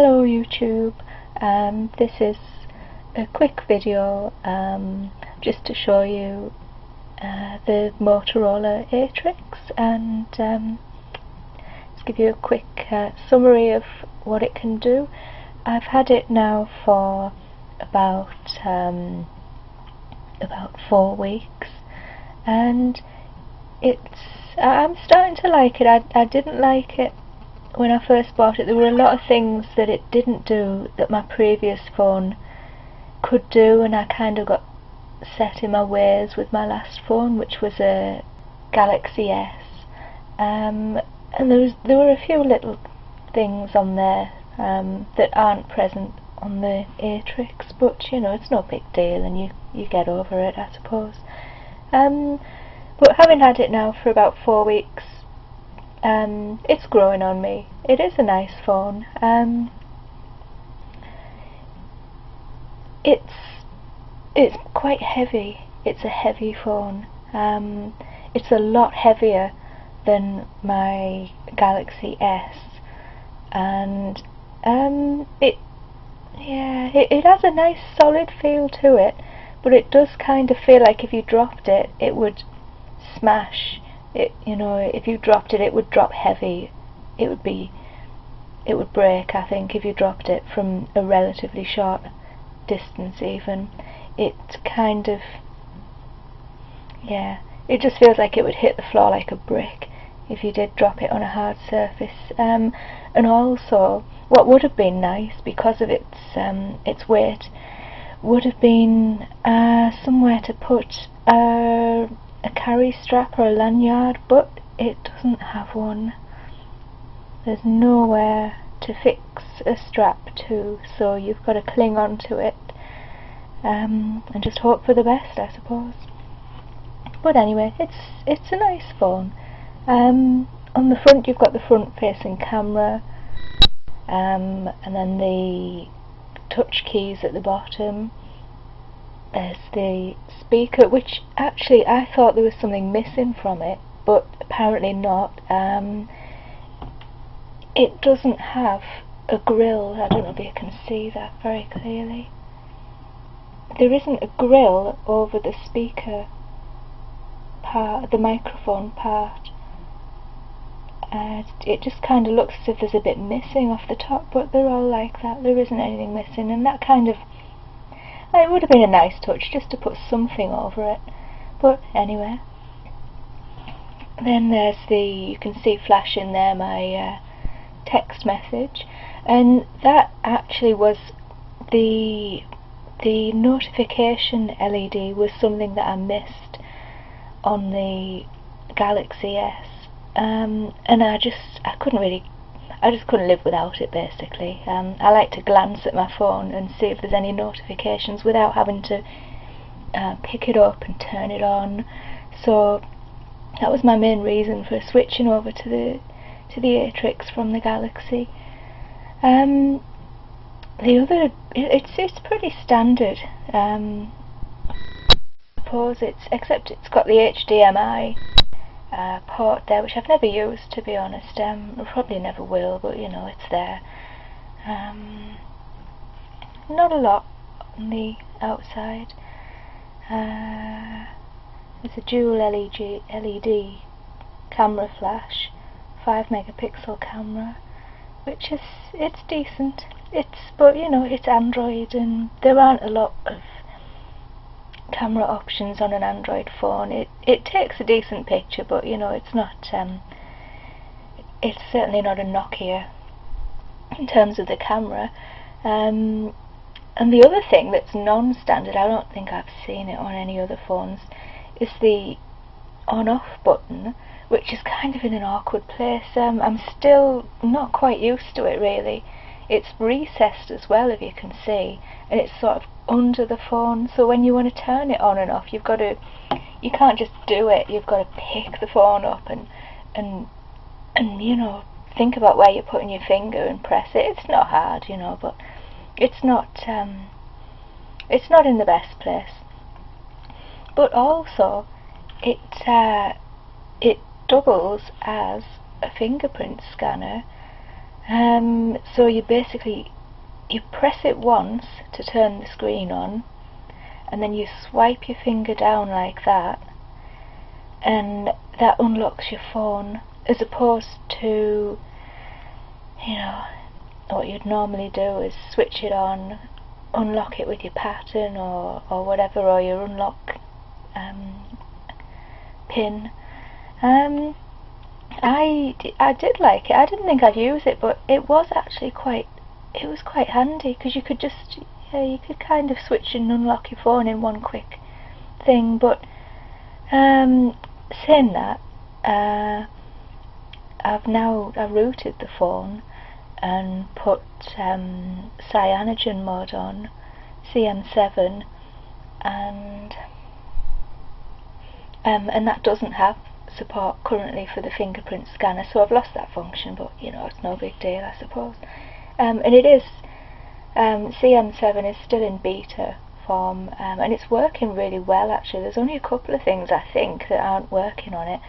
Hello YouTube, this is a quick video just to show you the Motorola Atrix and just give you a quick summary of what it can do. I've had it now for about 4 weeks and I'm starting to like it. I didn't like it when I first bought it. There were a lot of things that it didn't do that my previous phone could do, and I kind of got set in my ways with my last phone, which was a Galaxy S, and there were a few little things on there that aren't present on the Atrix, but you know, it's no big deal and you get over it, I suppose. But having had it now for about 4 weeks, it's growing on me. It is a nice phone. It's quite heavy. It's a heavy phone. It's a lot heavier than my Galaxy S, and it has a nice solid feel to it, but it does kind of feel like if you dropped it, it would smash. You know, if you dropped it, it would drop heavy. It would break, I think, if you dropped it from a relatively short distance even. It kind of, it just feels like it would hit the floor like a brick if you did drop it on a hard surface. And also, what would have been nice, because of its weight, would have been somewhere to put a carry strap or a lanyard, but it doesn't have one. There's nowhere to fix a strap to, so you've got to cling on to it and just hope for the best, I suppose. But anyway, it's a nice phone. On the front you've got the front-facing camera, and then the touch keys at the bottom. There's the speaker, which actually I thought there was something missing from it, but apparently not. It doesn't have a grill. I don't know if you can see that very clearly. There isn't a grill over the speaker part, the microphone part. It just kind of looks as if there's a bit missing off the top, but they're all like that. There isn't anything missing, and that kind of, it would have been a nice touch just to put something over it. But anyway, then there's you can see flashing there my text message, and that actually was the notification LED was something that I missed on the Galaxy S, and I just couldn't live without it, basically. I like to glance at my phone and see if there's any notifications without having to pick it up and turn it on. So that was my main reason for switching over to the Atrix from the Galaxy. The other, it's pretty standard. I suppose except it's got the HDMI port there, which I've never used, to be honest. I probably never will, but you know, it's there. Not a lot on the outside. There's a dual LED camera flash, 5-megapixel camera, which it's decent. But you know, it's Android, and there aren't a lot of camera options on an Android phone. It takes a decent picture, but you know, it's not. It's certainly not a Nokia in terms of the camera. And the other thing that's non-standard, I don't think I've seen it on any other phones, is the on-off button, which is kind of in an awkward place. I'm still not quite used to it, really. It's recessed as well, if you can see, and it's sort of under the phone, so when you want to turn it on and off, you can't just do it. You've got to pick the phone up and you know, think about where you're putting your finger and press it. It's not hard, you know, but it's not in the best place. But also, it doubles as a fingerprint scanner, So you basically, you press it once to turn the screen on, and then you swipe your finger down like that, and that unlocks your phone, as opposed to, you know, what you'd normally do is switch it on, unlock it with your pattern or whatever, or your unlock pin. I did like it. I didn't think I'd use it, but it was actually quite handy, because you could just, yeah, you could kind of switch and unlock your phone in one quick thing. But saying that, I've rooted the phone and put cyanogen mode on, CM7, and that doesn't have support currently for the fingerprint scanner, so I've lost that function, but you know, it's no big deal, I suppose. And it is, CM7 is still in beta form, and it's working really well actually. There's only a couple of things I think that aren't working on it.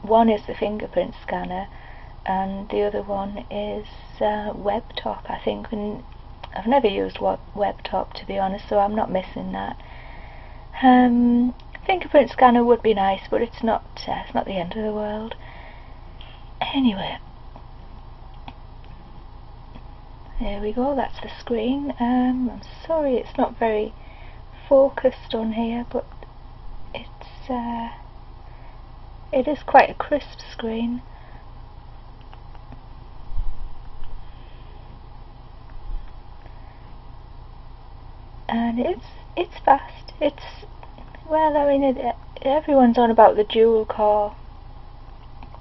One is the fingerprint scanner, and the other one is WebTop, I think, and I've never used WebTop, to be honest, so I'm not missing that. Fingerprint scanner would be nice, but it's not the end of the world. Anyway, there we go, that's the screen. I'm sorry it's not very focused on here, but it is quite a crisp screen. And it's fast. Well, I mean, everyone's on about the dual core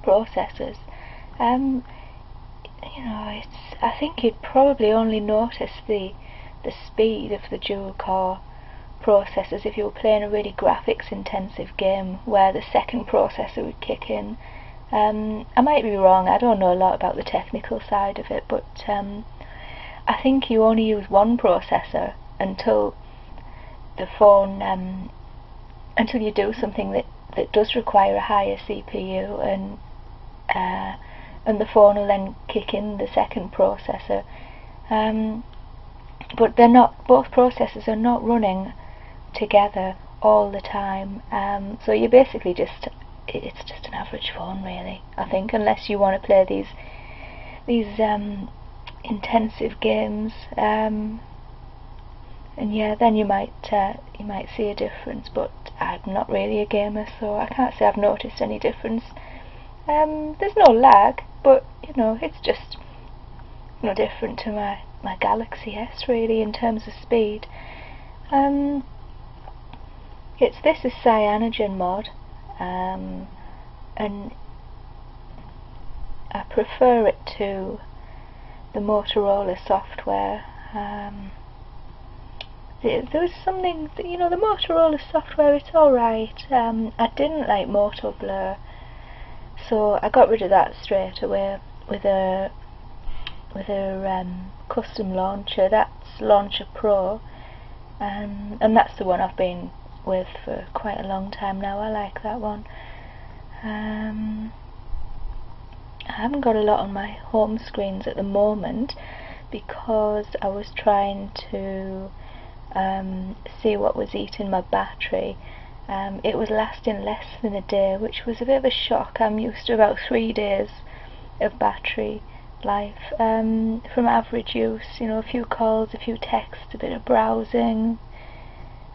processors. You know, I think you'd probably only notice the speed of the dual core processors if you were playing a really graphics intensive game where the second processor would kick in. I might be wrong, I don't know a lot about the technical side of it, but I think you only use one processor until the phone, until you do something that does require a higher CPU, and the phone will then kick in the second processor. But they're not, both processors are not running together all the time, so you basically it's just an average phone really, I think, unless you want to play these intensive games, and yeah, then you might see a difference, but I'm not really a gamer, so I can't say I've noticed any difference. There's no lag, but you know, it's just no different to my Galaxy S really in terms of speed. This is cyanogen mod, and I prefer it to the Motorola software. There was something, you know, the Motorola software, it's alright. I didn't like Moto Blur, so I got rid of that straight away with a custom launcher. That's Launcher Pro, and that's the one I've been with for quite a long time now. I like that one. I haven't got a lot on my home screens at the moment because I was trying to see what was eating my battery. It was lasting less than a day, which was a bit of a shock. I'm used to about 3 days of battery life from average use, you know, a few calls, a few texts, a bit of browsing,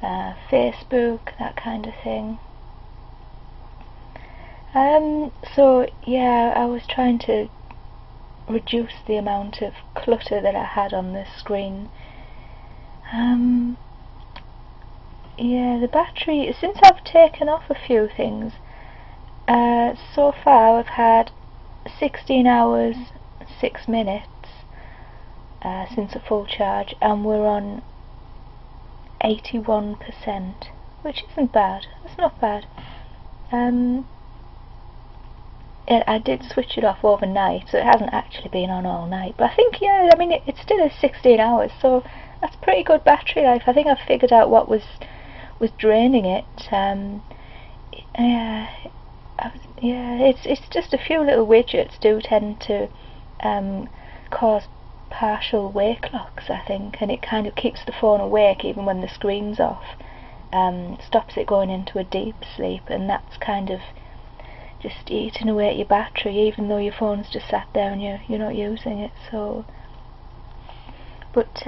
Facebook, that kind of thing. So yeah, I was trying to reduce the amount of clutter that I had on the screen. Yeah, the battery, since I've taken off a few things, so far I've had 16 hours 6 minutes since a full charge, and we're on 81%, which isn't bad. It's not bad. I did switch it off overnight, so it hasn't actually been on all night, but I think, yeah, I mean, it still is 16 hours, so that's pretty good battery life. I think I've figured out what was draining it. Yeah, it's just a few little widgets do tend to cause partial wake locks, I think, and it kind of keeps the phone awake even when the screen's off. Stops it going into a deep sleep, and that's kind of just eating away at your battery, even though your phone's just sat there and you're not using it. So, but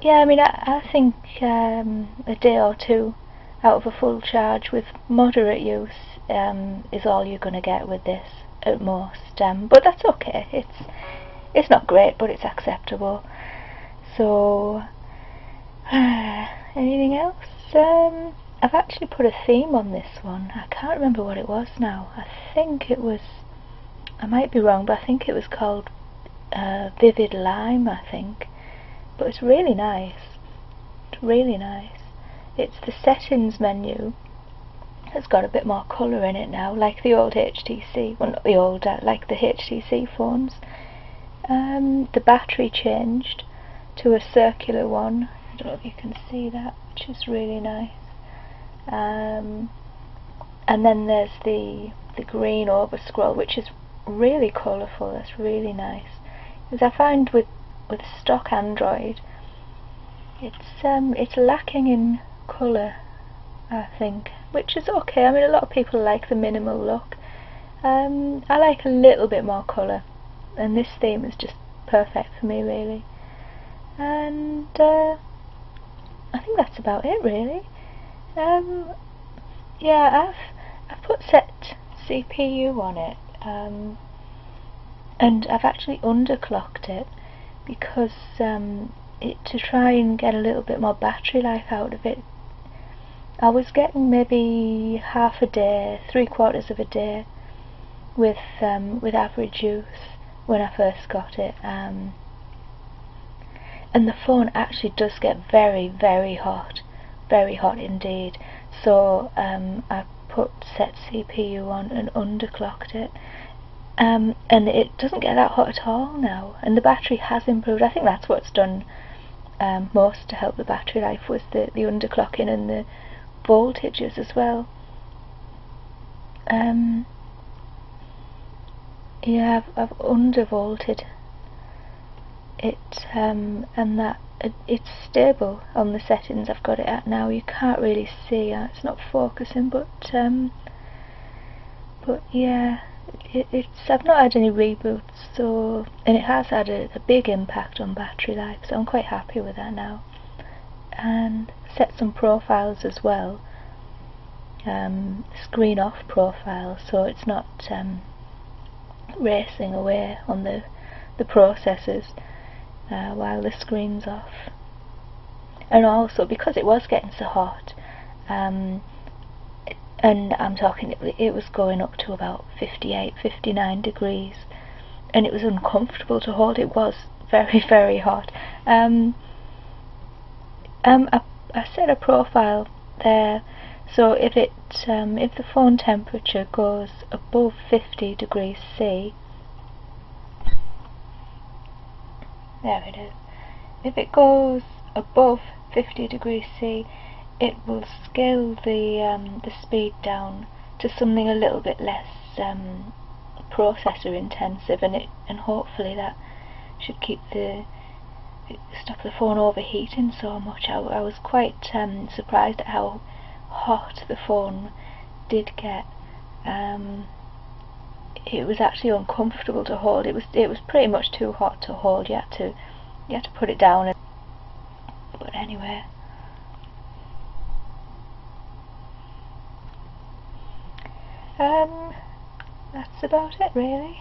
yeah, I mean, I think a day or two out of a full charge with moderate use is all you're going to get with this at most. But that's okay. It's not great, but it's acceptable. So, anything else? I've actually put a theme on this one. I can't remember what it was now. I think it was, I might be wrong, but I think it was called Vivid Lime, I think. But it's really nice. It's really nice. It's the settings menu. It's got a bit more colour in it now, like the old HTC, well not the old, like the HTC phones. The battery changed to a circular one. I don't know if you can see that, which is really nice. And then there's the green over scroll, which is really colourful. That's really nice. Because I find with stock Android, it's lacking in colour, I think, which is okay. I mean, a lot of people like the minimal look. I like a little bit more colour, and this theme is just perfect for me, really. And I think that's about it, really. Yeah, I've put set CPU on it, and I've actually underclocked it because to try and get a little bit more battery life out of it. I was getting maybe half a day, 3/4 of a day with average use when I first got it, and the phone actually does get very, very hot indeed. So I put set CPU on and underclocked it, and it doesn't get that hot at all now, and the battery has improved. I think that's what's done most to help the battery life, was the underclocking and the voltages as well. Yeah, I've undervolted it, and that it's stable on the settings I've got it at now. You can't really see, it's not focusing, but yeah, I've not had any reboots, so, and it has had a big impact on battery life, so I'm quite happy with that now. And set some profiles as well, screen off profile, so it's not racing away on the processors while the screen's off. And also, because it was getting so hot, and I'm talking, it was going up to about 58, 59 degrees, and it was uncomfortable to hold. It was very, very hot. I set a profile there, so if the phone temperature goes above 50 degrees C, there it is. If it goes above 50 degrees C, it will scale the speed down to something a little bit less processor intensive, and hopefully that should stop the phone overheating so much. I was quite surprised at how hot the phone did get. It was actually uncomfortable to hold. It was pretty much too hot to hold. You had to put it down. But anyway, that's about it, really.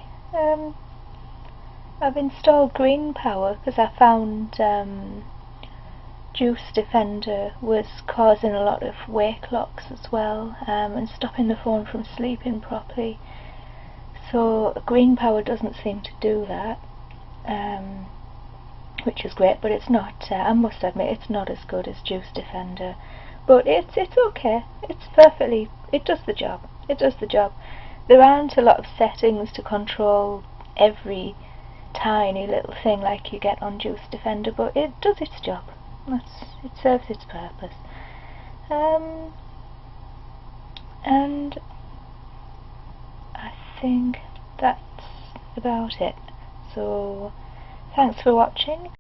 I've installed green power because I found Juice Defender was causing a lot of wake locks as well, and stopping the phone from sleeping properly. So green power doesn't seem to do that, which is great, but it's not, I must admit, it's not as good as Juice Defender, but it's okay. It's perfectly, it does the job. It does the job. There aren't a lot of settings to control every tiny little thing like you get on Juice Defender, but it does its job. It serves its purpose. And I think that's about it. So Thanks for watching.